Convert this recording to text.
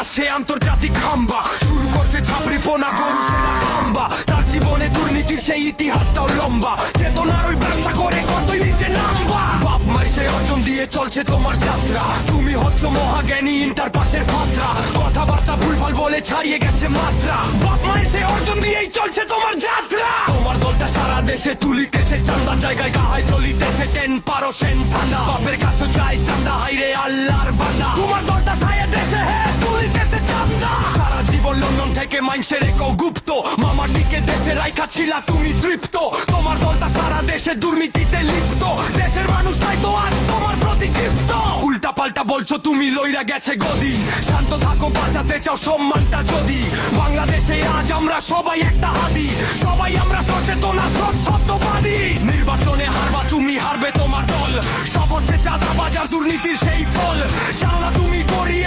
আসছে আন্তর্জাতিক খাম্বা, শুরু করছে ছাপড়ি পোনা গরু সেনা খাম্বা। তার জীবনে দুর্নীতির সেই ইতিহাসটাও লম্বা, চেতনার ওই ব্যবসা করে কতই নিচে নাম্বা। বাপ মাই সে অর্জন দিয়ে চলছে তোমার যাত্রা, তুমি হচ্ছ মহাজ্ঞানী ইন্টার পাশের ফাত্রা। কথাবার্তা ভুলভাল বলে ছাড়িয়ে গেছে মাত্রা, বাপ মাই সে অর্জন দিয়েই চলছে তোমার যাত্রা। তোমার দলটা সারা দেশে তুলিতেছে চান্দা, জায়গায় গাহায় চলিতেছে 10% ঠান্ডা। বাপের কাছে চাই চান্দা, হাইরে আল্লাহর বান্দা। তোমার দলটা সারা দেশে তুলিতেছে চান্দা। সারা জীবন লন্ডন থেকে মাইন্সের একও গুপ্ত, মামার দিকে দেশে রাইখা ছিলা তুমি তৃপ্ত। তোমার দলটা সারা দেশে দুর্নীতিতে লিপ্ত, দেশের মানুষ তাই তো আজ তোমার প্রতি ক্ষিপ্ত। উল্টা পাল্টা বলছো তুমি লইরা গেছে গদি, শান্ত থাকো বাঁচাতে চাও সম্মানটা যদি। বাংলাদেশে আজ আমরা সবাই একটা হাদি, সবাই আমরা সচেতন সত্যবাদী। নির্বাচনে হারবা তুমি, হারবে তোমার দল, সব হচ্ছে চাঁদা বাজার দুর্নীতির সেই ফল। চাও না তুমি গড়িয়ে